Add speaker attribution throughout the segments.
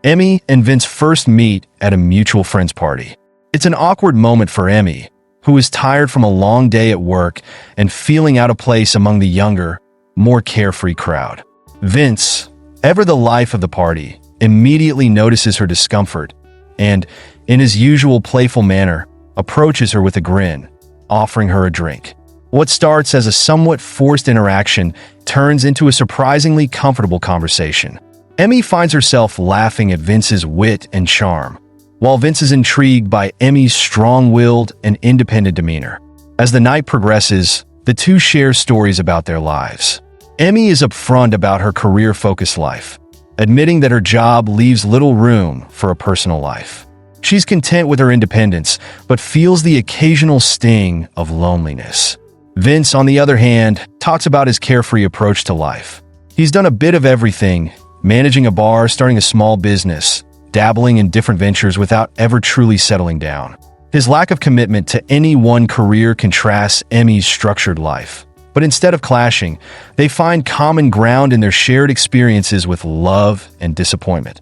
Speaker 1: Emmy and Vince first meet at a mutual friend's party. It's an awkward moment for Emmy, who is tired from a long day at work and feeling out of place among the younger, more carefree crowd. Vince, ever the life of the party, immediately notices her discomfort and, in his usual playful manner, approaches her with a grin, offering her a drink. What starts as a somewhat forced interaction turns into a surprisingly comfortable conversation. Emmy finds herself laughing at Vince's wit and charm, while Vince is intrigued by Emmy's strong-willed and independent demeanor. As the night progresses, the two share stories about their lives. Emmy is upfront about her career-focused life, admitting that her job leaves little room for a personal life. She's content with her independence, but feels the occasional sting of loneliness. Vince, on the other hand, talks about his carefree approach to life. He's done a bit of everything, managing a bar, starting a small business, dabbling in different ventures without ever truly settling down. His lack of commitment to any one career contrasts Emmy's structured life. But instead of clashing, they find common ground in their shared experiences with love and disappointment.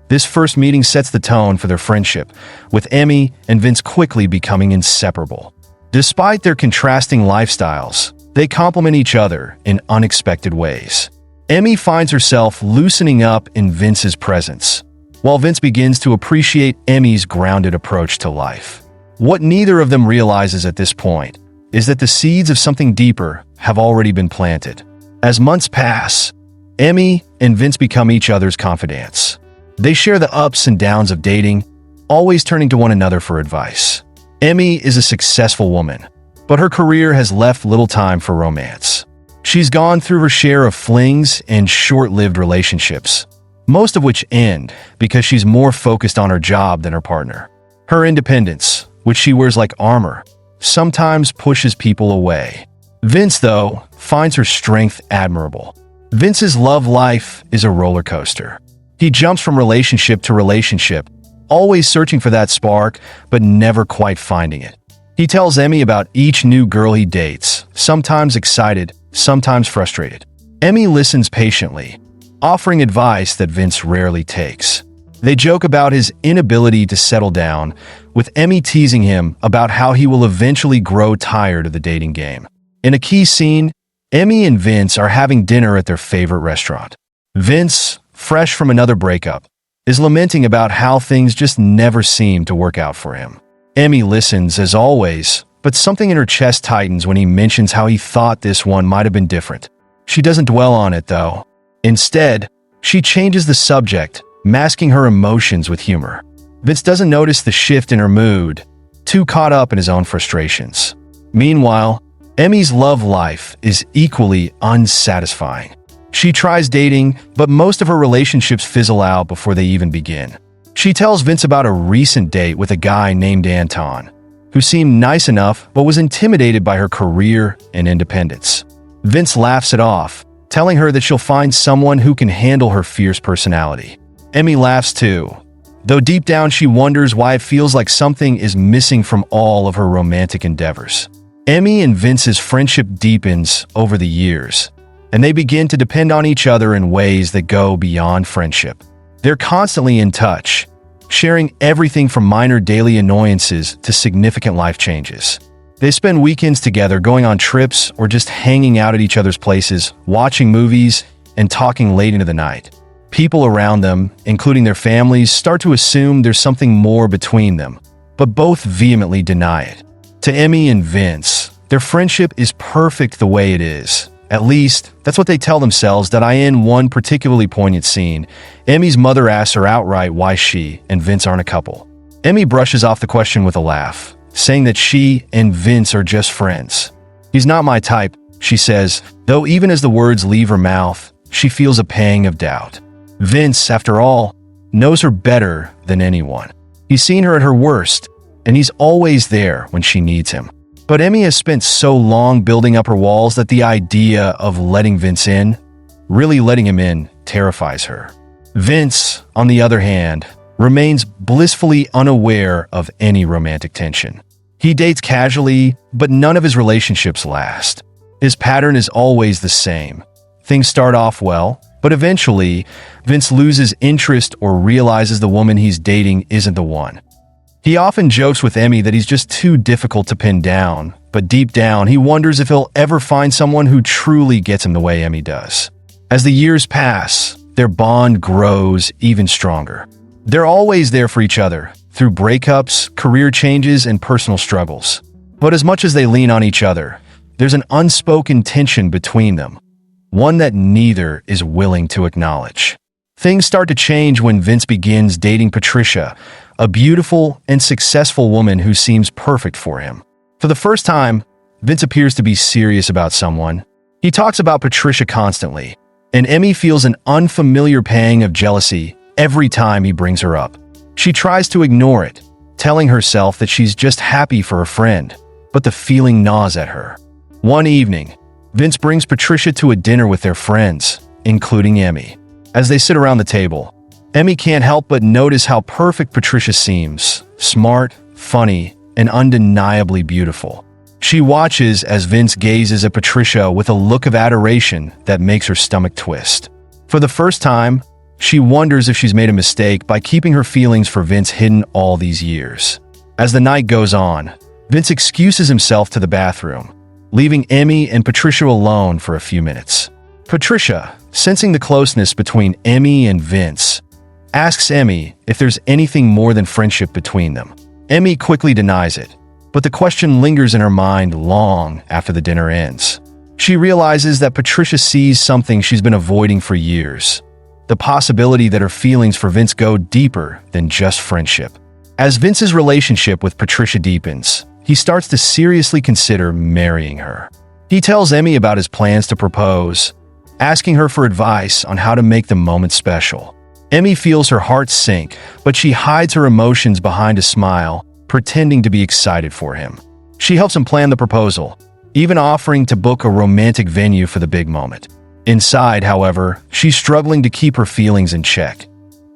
Speaker 1: This first meeting sets the tone for their friendship, with Emmy and Vince quickly becoming inseparable. Despite their contrasting lifestyles, they complement each other in unexpected ways. Emmy finds herself loosening up in Vince's presence, while Vince begins to appreciate Emmy's grounded approach to life. What neither of them realizes at this point is that the seeds of something deeper have already been planted. As months pass, Emmy and Vince become each other's confidants. They share the ups and downs of dating, always turning to one another for advice. Emmy is a successful woman, but her career has left little time for romance. She's gone through her share of flings and short-lived relationships, most of which end because she's more focused on her job than her partner. Her independence, which she wears like armor, sometimes pushes people away. Vince, though, finds her strength admirable. Vince's love life is a roller coaster. He jumps from relationship to relationship, always searching for that spark, but never quite finding it. He tells Emmy about each new girl he dates, sometimes excited, sometimes frustrated. Emmy listens patiently, offering advice that Vince rarely takes. They joke about his inability to settle down, with Emmy teasing him about how he will eventually grow tired of the dating game. In a key scene, Emmy and Vince are having dinner at their favorite restaurant. Vince, fresh from another breakup, is lamenting about how things just never seem to work out for him. Emmy listens, as always, but something in her chest tightens when he mentions how he thought this one might have been different. She doesn't dwell on it, though. Instead, she changes the subject, masking her emotions with humor. Vince doesn't notice the shift in her mood, too caught up in his own frustrations. Meanwhile, Emmy's love life is equally unsatisfying. She tries dating, but most of her relationships fizzle out before they even begin. She tells Vince about a recent date with a guy named Anton, who seemed nice enough but was intimidated by her career and independence. Vince laughs it off, telling her that she'll find someone who can handle her fierce personality. Emmy laughs too, though deep down she wonders why it feels like something is missing from all of her romantic endeavors. Emmy and Vince's friendship deepens over the years, and they begin to depend on each other in ways that go beyond friendship. They're constantly in touch, sharing everything from minor daily annoyances to significant life changes. They spend weekends together, going on trips or just hanging out at each other's places, watching movies, and talking late into the night. People around them, including their families, start to assume there's something more between them, but both vehemently deny it. To Emmy and Vince, their friendship is perfect the way it is. At least, that's what they tell themselves. In one particularly poignant scene, Emmy's mother asks her outright why she and Vince aren't a couple. Emmy brushes off the question with a laugh, saying that she and Vince are just friends. "He's not my type," she says, though even as the words leave her mouth, she feels a pang of doubt. Vince, after all, knows her better than anyone. He's seen her at her worst, and he's always there when she needs him. But Emmy has spent so long building up her walls that the idea of letting Vince in, really letting him in, terrifies her. Vince, on the other hand, remains blissfully unaware of any romantic tension. He dates casually, but none of his relationships last. His pattern is always the same. Things start off well, But eventually, Vince loses interest or realizes the woman he's dating isn't the one. He often jokes with Emmy that he's just too difficult to pin down, but deep down, he wonders if he'll ever find someone who truly gets him the way Emmy does. As the years pass, their bond grows even stronger. They're always there for each other, through breakups, career changes, and personal struggles. But as much as they lean on each other, there's an unspoken tension between them, one that neither is willing to acknowledge. Things start to change when Vince begins dating Patricia, a beautiful and successful woman who seems perfect for him. For the first time, Vince appears to be serious about someone. He talks about Patricia constantly, and Emmy feels an unfamiliar pang of jealousy every time he brings her up. She tries to ignore it, telling herself that she's just happy for a friend, but the feeling gnaws at her. One evening, Vince brings Patricia to a dinner with their friends, including Emmy. As they sit around the table, Emmy can't help but notice how perfect Patricia seems, smart, funny, and undeniably beautiful. She watches as Vince gazes at Patricia with a look of adoration that makes her stomach twist. For the first time, she wonders if she's made a mistake by keeping her feelings for Vince hidden all these years. As the night goes on, Vince excuses himself to the bathroom, leaving Emmy and Patricia alone for a few minutes. Patricia, sensing the closeness between Emmy and Vince, asks Emmy if there's anything more than friendship between them. Emmy quickly denies it, but the question lingers in her mind long after the dinner ends. She realizes that Patricia sees something she's been avoiding for years, the possibility that her feelings for Vince go deeper than just friendship. As Vince's relationship with Patricia deepens, he starts to seriously consider marrying her. He tells Emmy about his plans to propose, asking her for advice on how to make the moment special. Emmy feels her heart sink, but she hides her emotions behind a smile, pretending to be excited for him. She helps him plan the proposal, even offering to book a romantic venue for the big moment. Inside, however, she's struggling to keep her feelings in check.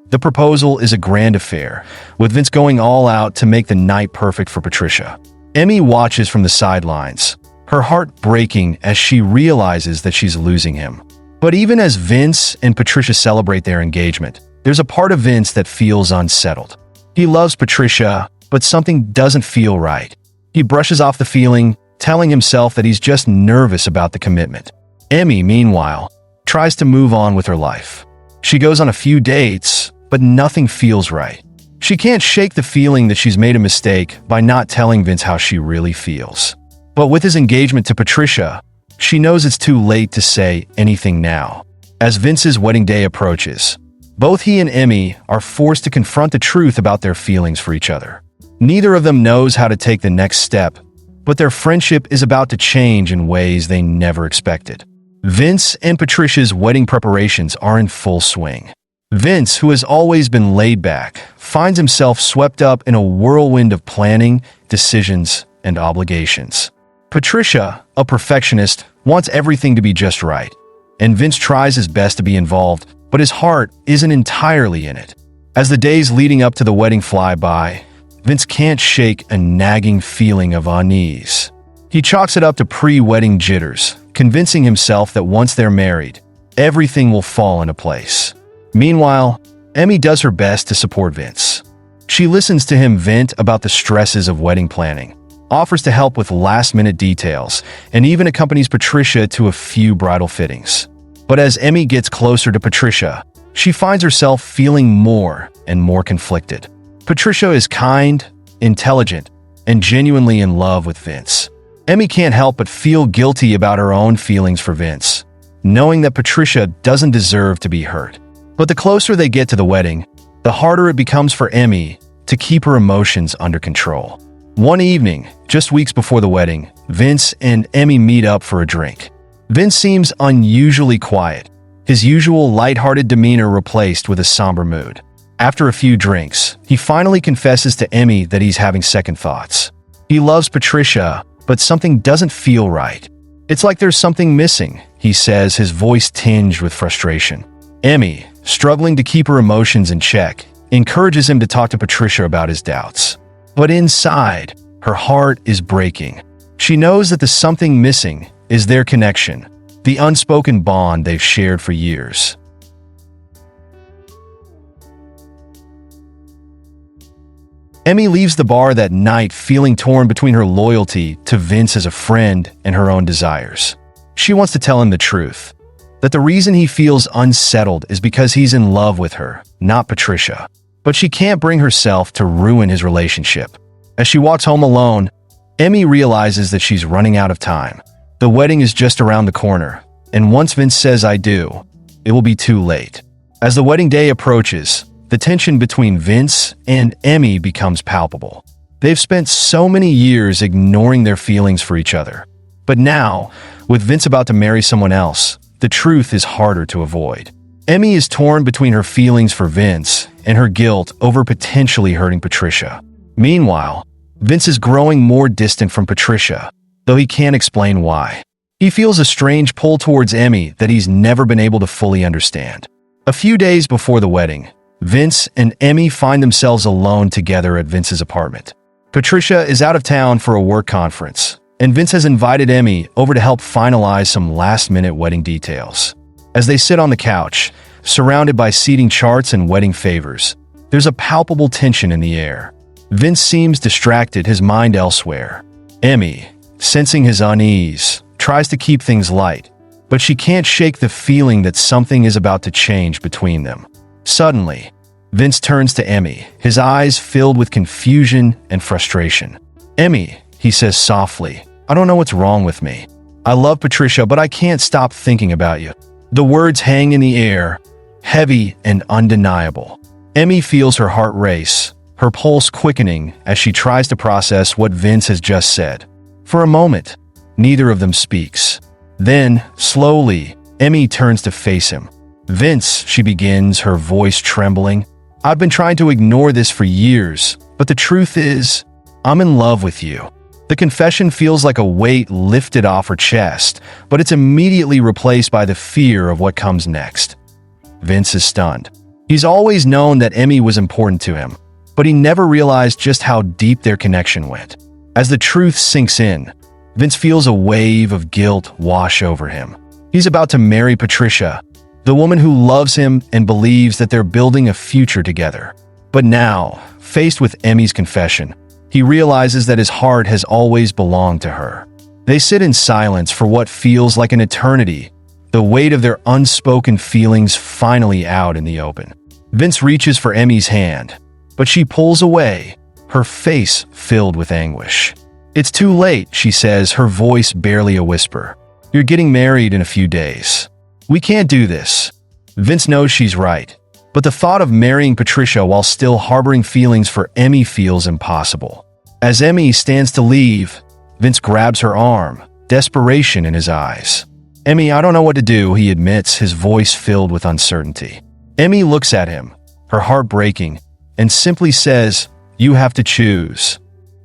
Speaker 1: The proposal is a grand affair, with Vince going all out to make the night perfect for Patricia. Emmy watches from the sidelines, her heart breaking as she realizes that she's losing him. But even as Vince and Patricia celebrate their engagement, there's a part of Vince that feels unsettled. He loves Patricia, but something doesn't feel right. He brushes off the feeling, telling himself that he's just nervous about the commitment. Emmy, meanwhile, tries to move on with her life. She goes on a few dates, but nothing feels right. She can't shake the feeling that she's made a mistake by not telling Vince how she really feels. But with his engagement to Patricia, she knows it's too late to say anything now. As Vince's wedding day approaches, both he and Emmy are forced to confront the truth about their feelings for each other. Neither of them knows how to take the next step, but their friendship is about to change in ways they never expected. Vince and Patricia's wedding preparations are in full swing. Vince, who has always been laid back, finds himself swept up in a whirlwind of planning, decisions, and obligations. Patricia, a perfectionist, wants everything to be just right, and Vince tries his best to be involved, but his heart isn't entirely in it. As the days leading up to the wedding fly by, Vince can't shake a nagging feeling of unease. He chalks it up to pre-wedding jitters, convincing himself that once they're married, everything will fall into place. Meanwhile, Emmy does her best to support Vince. She listens to him vent about the stresses of wedding planning, offers to help with last-minute details, and even accompanies Patricia to a few bridal fittings. But as Emmy gets closer to Patricia, she finds herself feeling more and more conflicted. Patricia is kind, intelligent, and genuinely in love with Vince. Emmy can't help but feel guilty about her own feelings for Vince, knowing that Patricia doesn't deserve to be hurt. But the closer they get to the wedding, the harder it becomes for Emmy to keep her emotions under control. One evening, just weeks before the wedding, Vince and Emmy meet up for a drink. Vince seems unusually quiet, his usual lighthearted demeanor replaced with a somber mood. After a few drinks, he finally confesses to Emmy that he's having second thoughts. He loves Patricia, but something doesn't feel right. It's like there's something missing, he says, his voice tinged with frustration. Emmy, struggling to keep her emotions in check, encourages him to talk to Patricia about his doubts. But inside, her heart is breaking. She knows that the something missing is their connection, the unspoken bond they've shared for years. Emmy leaves the bar that night feeling torn between her loyalty to Vince as a friend and her own desires. She wants to tell him the truth, that the reason he feels unsettled is because he's in love with her, not Patricia. But she can't bring herself to ruin his relationship. As she walks home alone, Emmy realizes that she's running out of time. The wedding is just around the corner, and once Vince says "I do," it will be too late. As the wedding day approaches, the tension between Vince and Emmy becomes palpable. They've spent so many years ignoring their feelings for each other. But now, with Vince about to marry someone else, the truth is harder to avoid. Emmy is torn between her feelings for Vince and her guilt over potentially hurting Patricia. Meanwhile, Vince is growing more distant from Patricia, though he can't explain why. He feels a strange pull towards Emmy that he's never been able to fully understand. A few days before the wedding, Vince and Emmy find themselves alone together at Vince's apartment. Patricia is out of town for a work conference, and Vince has invited Emmy over to help finalize some last-minute wedding details. As they sit on the couch, surrounded by seating charts and wedding favors, there's a palpable tension in the air. Vince seems distracted, his mind elsewhere. Emmy, sensing his unease, tries to keep things light, but she can't shake the feeling that something is about to change between them. Suddenly, Vince turns to Emmy, his eyes filled with confusion and frustration. "Emmy," he says softly, "I don't know what's wrong with me. I love Patricia, but I can't stop thinking about you." The words hang in the air, heavy and undeniable. Emmy feels her heart race, her pulse quickening as she tries to process what Vince has just said. For a moment, neither of them speaks. Then, slowly, Emmy turns to face him. "Vince," she begins, her voice trembling, "I've been trying to ignore this for years, but the truth is, I'm in love with you." The confession feels like a weight lifted off her chest, but it's immediately replaced by the fear of what comes next. Vince is stunned. He's always known that Emmy was important to him, but he never realized just how deep their connection went. As the truth sinks in, Vince feels a wave of guilt wash over him. He's about to marry Patricia, the woman who loves him and believes that they're building a future together. But now, faced with Emmy's confession, he realizes that his heart has always belonged to her. They sit in silence for what feels like an eternity, the weight of their unspoken feelings finally out in the open. Vince reaches for Emmy's hand, but she pulls away, her face filled with anguish. "It's too late," she says, her voice barely a whisper. "You're getting married in a few days. We can't do this." Vince knows she's right, but the thought of marrying Patricia while still harboring feelings for Emmy feels impossible. As Emmy stands to leave, Vince grabs her arm, desperation in his eyes. "Emmy, I don't know what to do," he admits, his voice filled with uncertainty. Emmy looks at him, her heart breaking, and simply says, "You have to choose."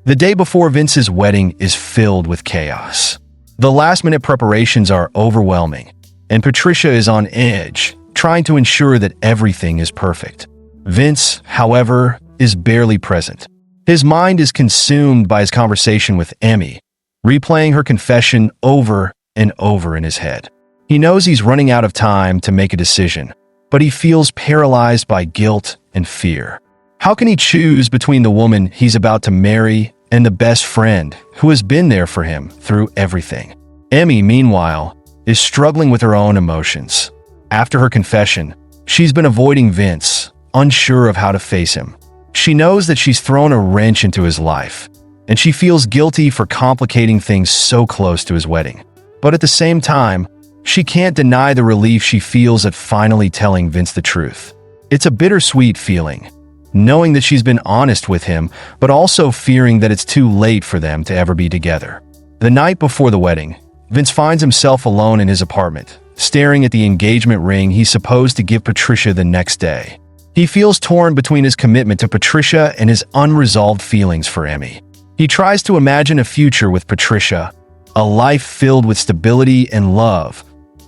Speaker 1: The day before Vince's wedding is filled with chaos. The last-minute preparations are overwhelming, and Patricia is on edge, trying to ensure that everything is perfect. Vince, however, is barely present. His mind is consumed by his conversation with Emmy, replaying her confession over and over in his head. He knows he's running out of time to make a decision, but he feels paralyzed by guilt and fear. How can he choose between the woman he's about to marry and the best friend who has been there for him through everything? Emmy, meanwhile, is struggling with her own emotions. After her confession, she's been avoiding Vince, unsure of how to face him. She knows that she's thrown a wrench into his life, and she feels guilty for complicating things so close to his wedding. But at the same time, she can't deny the relief she feels at finally telling Vince the truth. It's a bittersweet feeling, knowing that she's been honest with him, but also fearing that it's too late for them to ever be together. The night before the wedding, Vince finds himself alone in his apartment, staring at the engagement ring he's supposed to give Patricia the next day. He feels torn between his commitment to Patricia and his unresolved feelings for Emmy. He tries to imagine a future with Patricia, a life filled with stability and love,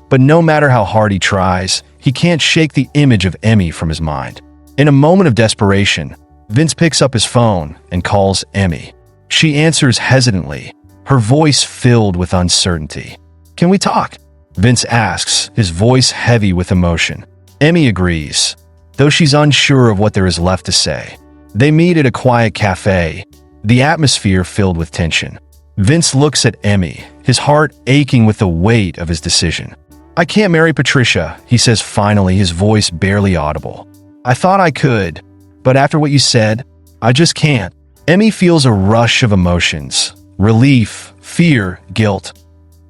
Speaker 1: but no matter how hard he tries, he can't shake the image of Emmy from his mind. In a moment of desperation, Vince picks up his phone and calls Emmy. She answers hesitantly, her voice filled with uncertainty. "Can we talk?" Vince asks, his voice heavy with emotion. Emmy agrees, though she's unsure of what there is left to say. They meet at a quiet cafe, the atmosphere filled with tension. Vince looks at Emmy, his heart aching with the weight of his decision. "I can't marry Patricia," he says finally, his voice barely audible. "I thought I could, but after what you said, I just can't." Emmy feels a rush of emotions, relief, fear, guilt,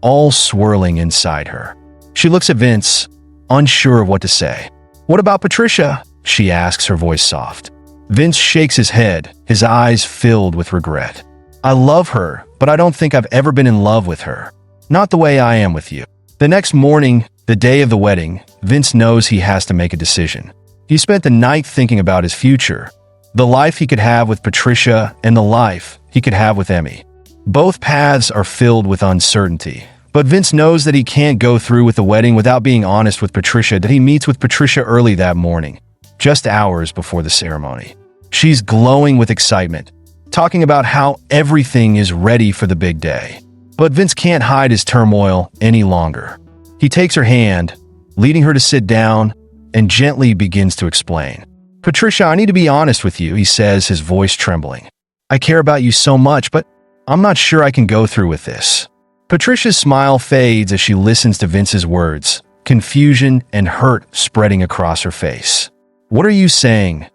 Speaker 1: all swirling inside her. She looks at Vince, unsure of what to say. "What about Patricia?" she asks, her voice soft. Vince shakes his head, his eyes filled with regret. "I love her, but I don't think I've ever been in love with her. Not the way I am with you." The next morning, the day of the wedding, Vince knows he has to make a decision. He spent the night thinking about his future, the life he could have with Patricia and the life he could have with Emmy. Both paths are filled with uncertainty, but Vince knows that he can't go through with the wedding without being honest with Patricia. That he meets with Patricia early that morning, just hours before the ceremony. She's glowing with excitement, talking about how everything is ready for the big day. But Vince can't hide his turmoil any longer. He takes her hand, leading her to sit down, and gently begins to explain. "Patricia, I need to be honest with you," he says, his voice trembling. "I care about you so much, but I'm not sure I can go through with this." Patricia's smile fades as she listens to Vince's words, confusion and hurt spreading across her face. "What are you saying?"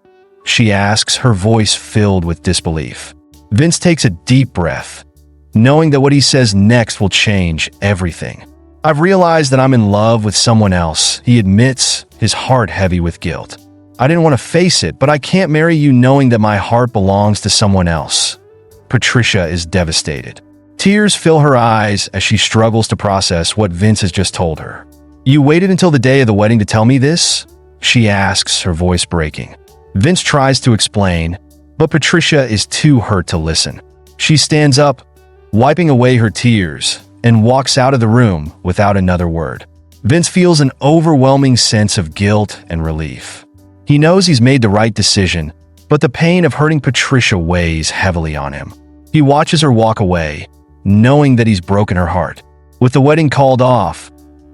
Speaker 1: she asks, her voice filled with disbelief. Vince takes a deep breath, knowing that what he says next will change everything. "I've realized that I'm in love with someone else," he admits, his heart heavy with guilt. "I didn't want to face it, but I can't marry you knowing that my heart belongs to someone else." Patricia is devastated. Tears fill her eyes as she struggles to process what Vince has just told her. "You waited until the day of the wedding to tell me this?" she asks, her voice breaking. Vince tries to explain, but Patricia is too hurt to listen. She stands up, wiping away her tears, and walks out of the room without another word. Vince feels an overwhelming sense of guilt and relief. He knows he's made the right decision, but the pain of hurting Patricia weighs heavily on him. He watches her walk away, knowing that he's broken her heart. With the wedding called off,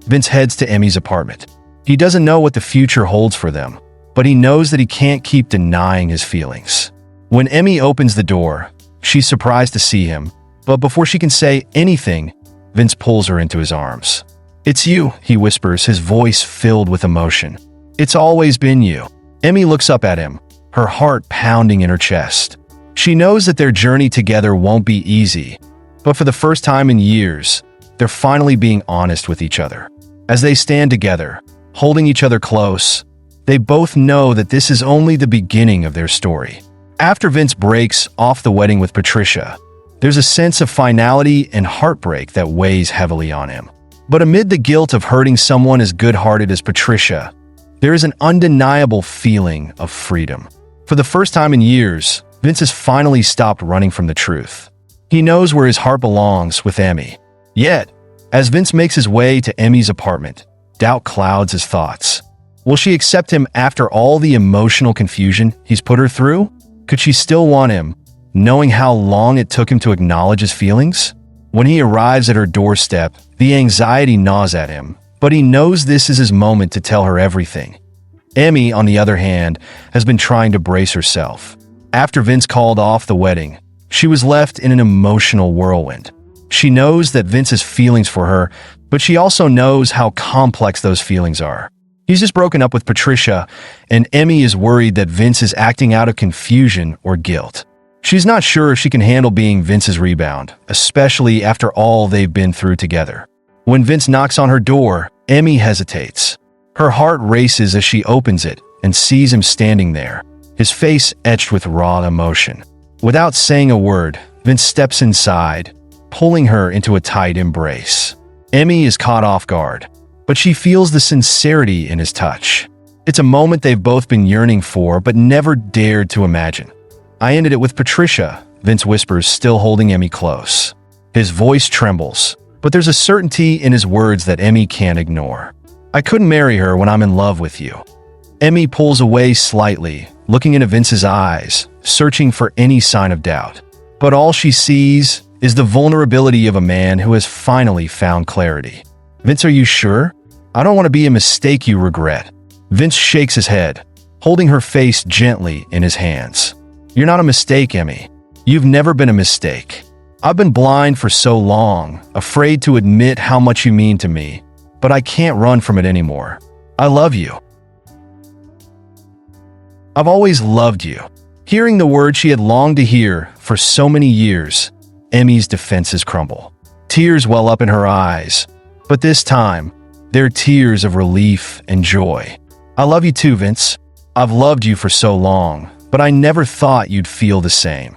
Speaker 1: Vince heads to Emmy's apartment. He doesn't know what the future holds for them, but he knows that he can't keep denying his feelings. When Emmy opens the door, she's surprised to see him, but before she can say anything, Vince pulls her into his arms. "It's you," he whispers, his voice filled with emotion. "It's always been you." Emmy looks up at him, her heart pounding in her chest. She knows that their journey together won't be easy, but for the first time in years, they're finally being honest with each other. As they stand together, holding each other close, they both know that this is only the beginning of their story. After Vince breaks off the wedding with Patricia, there's a sense of finality and heartbreak that weighs heavily on him. But amid the guilt of hurting someone as good-hearted as Patricia, there is an undeniable feeling of freedom. For the first time in years, Vince has finally stopped running from the truth. He knows where his heart belongs, with Emmy. Yet, as Vince makes his way to Emmy's apartment, doubt clouds his thoughts. Will she accept him after all the emotional confusion he's put her through? Could she still want him, knowing how long it took him to acknowledge his feelings? When he arrives at her doorstep, the anxiety gnaws at him, but he knows this is his moment to tell her everything. Emmy, on the other hand, has been trying to brace herself. After Vince called off the wedding, she was left in an emotional whirlwind. She knows that Vince has feelings for her, but she also knows how complex those feelings are. He's just broken up with Patricia, and Emmy is worried that Vince is acting out of confusion or guilt. She's not sure if she can handle being Vince's rebound, especially after all they've been through together. When Vince knocks on her door, Emmy hesitates. Her heart races as she opens it and sees him standing there, his face etched with raw emotion. Without saying a word, Vince steps inside, pulling her into a tight embrace. Emmy is caught off guard, but she feels the sincerity in his touch. It's a moment they've both been yearning for but never dared to imagine. "I ended it with Patricia," Vince whispers, still holding Emmy close. His voice trembles, but there's a certainty in his words that Emmy can't ignore. "I couldn't marry her when I'm in love with you." Emmy pulls away slightly, looking into Vince's eyes, searching for any sign of doubt. But all she sees is the vulnerability of a man who has finally found clarity. "Vince, are you sure? I don't want to be a mistake you regret." Vince shakes his head, holding her face gently in his hands. "You're not a mistake, Emmy. You've never been a mistake. I've been blind for so long, afraid to admit how much you mean to me, but I can't run from it anymore. I love you. I've always loved you." Hearing the words she had longed to hear for so many years, Emmy's defenses crumble. Tears well up in her eyes, but this time, they're tears of relief and joy. "I love you too, Vince. I've loved you for so long, but I never thought you'd feel the same."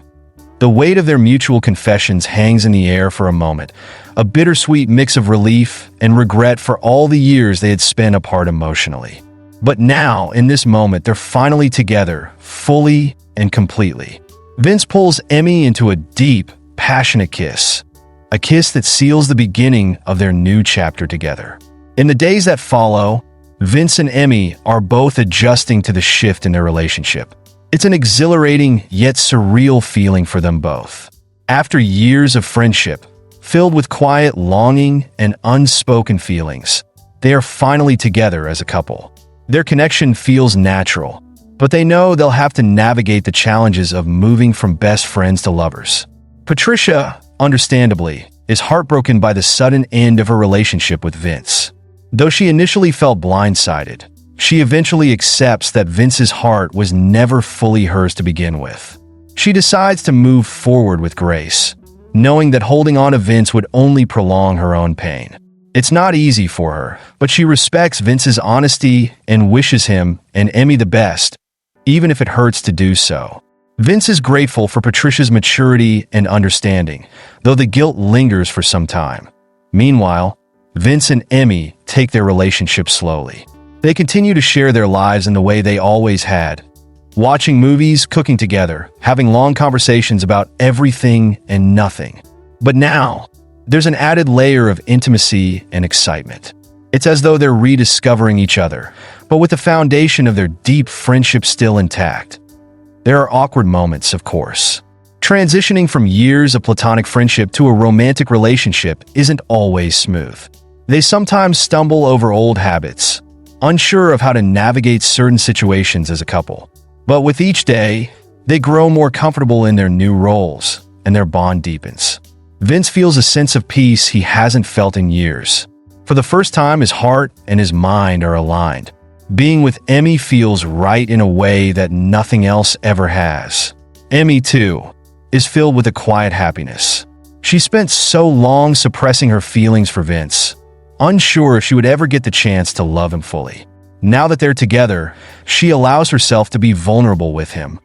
Speaker 1: The weight of their mutual confessions hangs in the air for a moment, a bittersweet mix of relief and regret for all the years they had spent apart emotionally. But now, in this moment, they're finally together, fully and completely. Vince pulls Emmy into a deep, passionate kiss, a kiss that seals the beginning of their new chapter together. In the days that follow, Vince and Emmy are both adjusting to the shift in their relationship. It's an exhilarating yet surreal feeling for them both. After years of friendship, filled with quiet longing and unspoken feelings, they are finally together as a couple. Their connection feels natural, but they know they'll have to navigate the challenges of moving from best friends to lovers. Patricia, understandably, is heartbroken by the sudden end of her relationship with Vince. Though she initially felt blindsided, she eventually accepts that Vince's heart was never fully hers to begin with. She decides to move forward with grace, knowing that holding on to Vince would only prolong her own pain. It's not easy for her, but she respects Vince's honesty and wishes him and Emmy the best, even if it hurts to do so. Vince is grateful for Patricia's maturity and understanding, though the guilt lingers for some time. Meanwhile, Vince and Emmy take their relationship slowly. They continue to share their lives in the way they always had, watching movies, cooking together, having long conversations about everything and nothing. But now, there's an added layer of intimacy and excitement. It's as though they're rediscovering each other, but with the foundation of their deep friendship still intact. There are awkward moments, of course. Transitioning from years of platonic friendship to a romantic relationship isn't always smooth. They sometimes stumble over old habits, unsure of how to navigate certain situations as a couple. But with each day, they grow more comfortable in their new roles, and their bond deepens. Vince feels a sense of peace he hasn't felt in years. For the first time, his heart and his mind are aligned. Being with Emmy feels right in a way that nothing else ever has. Emmy, too, is filled with a quiet happiness. She spent so long suppressing her feelings for Vince, unsure if she would ever get the chance to love him fully. Now that they're together, she allows herself to be vulnerable with him,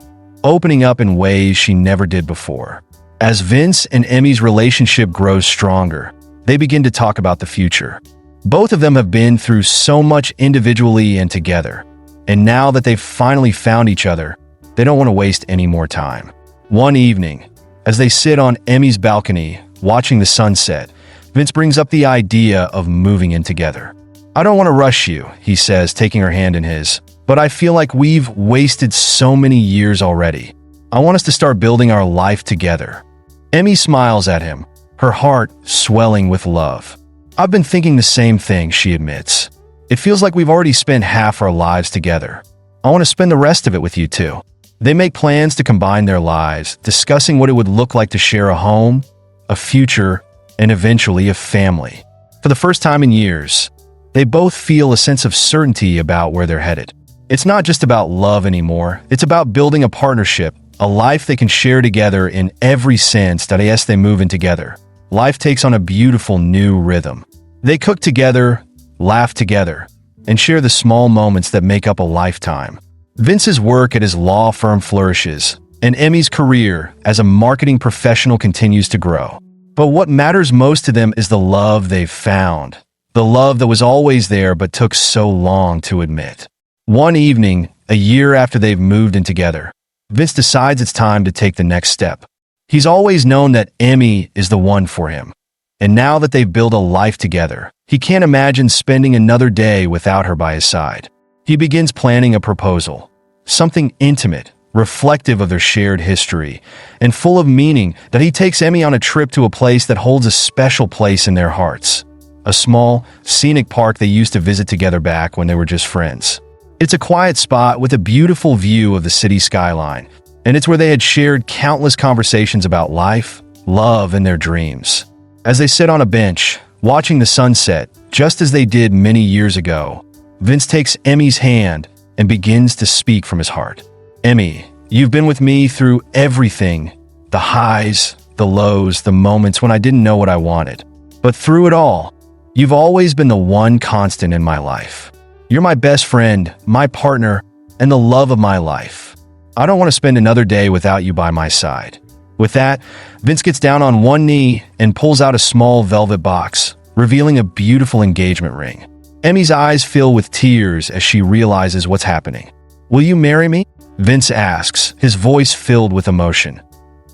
Speaker 1: opening up in ways she never did before. As Vince and Emmy's relationship grows stronger, they begin to talk about the future. Both of them have been through so much individually and together, and now that they've finally found each other, they don't want to waste any more time. One evening, as they sit on Emmy's balcony watching the sunset, Vince brings up the idea of moving in together. "I don't want to rush you," he says, taking her hand in his, "but I feel like we've wasted so many years already. I want us to start building our life together." Emmy smiles at him, her heart swelling with love. "I've been thinking the same thing," she admits. "It feels like we've already spent half our lives together. I want to spend the rest of it with you too." They make plans to combine their lives, discussing what it would look like to share a home, a future, and eventually a family. For the first time in years, they both feel a sense of certainty about where they're headed. It's not just about love anymore. It's about building a partnership, a life they can share together in every sense that as they move in together. Life takes on a beautiful new rhythm. They cook together, laugh together, and share the small moments that make up a lifetime. Vince's work at his law firm flourishes, and Emmy's career as a marketing professional continues to grow. But what matters most to them is the love they've found, the love that was always there but took so long to admit. One evening, a year after they've moved in together, Vince decides it's time to take the next step. He's always known that Emmy is the one for him, and now that they've built a life together, he can't imagine spending another day without her by his side. He begins planning a proposal, something intimate, reflective of their shared history, and full of meaning that he takes Emmy on a trip to a place that holds a special place in their hearts. A small, scenic park they used to visit together back when they were just friends. It's a quiet spot with a beautiful view of the city skyline, and it's where they had shared countless conversations about life, love, and their dreams. As they sit on a bench, watching the sunset, just as they did many years ago, Vince takes Emmy's hand and begins to speak from his heart. "Emmy, you've been with me through everything, the highs, the lows, the moments when I didn't know what I wanted. But through it all, you've always been the one constant in my life. You're my best friend, my partner, and the love of my life. I don't want to spend another day without you by my side." With that, Vince gets down on one knee and pulls out a small velvet box, revealing a beautiful engagement ring. Emmy's eyes fill with tears as she realizes what's happening. "Will you marry me?" Vince asks, his voice filled with emotion.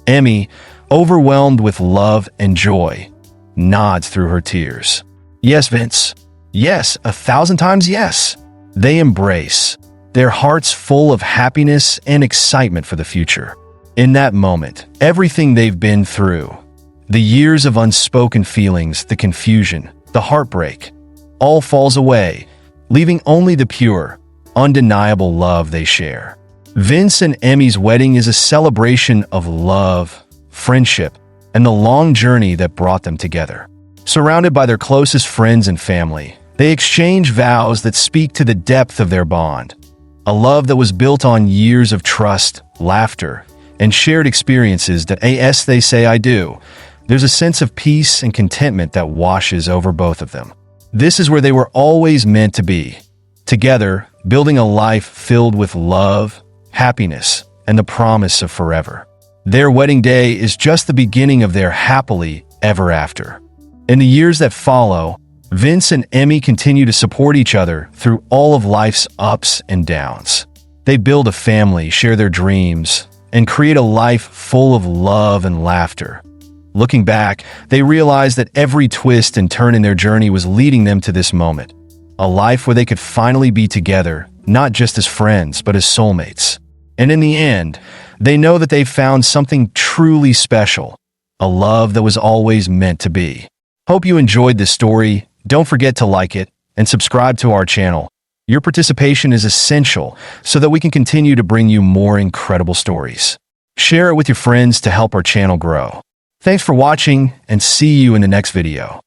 Speaker 1: Emmy, overwhelmed with love and joy, nods through her tears. "Yes, Vince. Yes, 1,000 times yes." They embrace, their hearts full of happiness and excitement for the future. In that moment, everything they've been through, the years of unspoken feelings, the confusion, the heartbreak, all falls away, leaving only the pure, undeniable love they share. Vince and Emmy's wedding is a celebration of love, friendship, and the long journey that brought them together. Surrounded by their closest friends and family, they exchange vows that speak to the depth of their bond. A love that was built on years of trust, laughter, and shared experiences that as they say I do. There's a sense of peace and contentment that washes over both of them. This is where they were always meant to be, together, building a life filled with love, happiness, and the promise of forever. Their wedding day is just the beginning of their happily ever after. In the years that follow, Vince and Emmy continue to support each other through all of life's ups and downs. They build a family, share their dreams, and create a life full of love and laughter. Looking back, they realize that every twist and turn in their journey was leading them to this moment, a life where they could finally be together, not just as friends, but as soulmates. And in the end, they know that they've found something truly special, a love that was always meant to be. Hope you enjoyed this story. Don't forget to like it and subscribe to our channel. Your participation is essential so that we can continue to bring you more incredible stories. Share it with your friends to help our channel grow. Thanks for watching, and see you in the next video.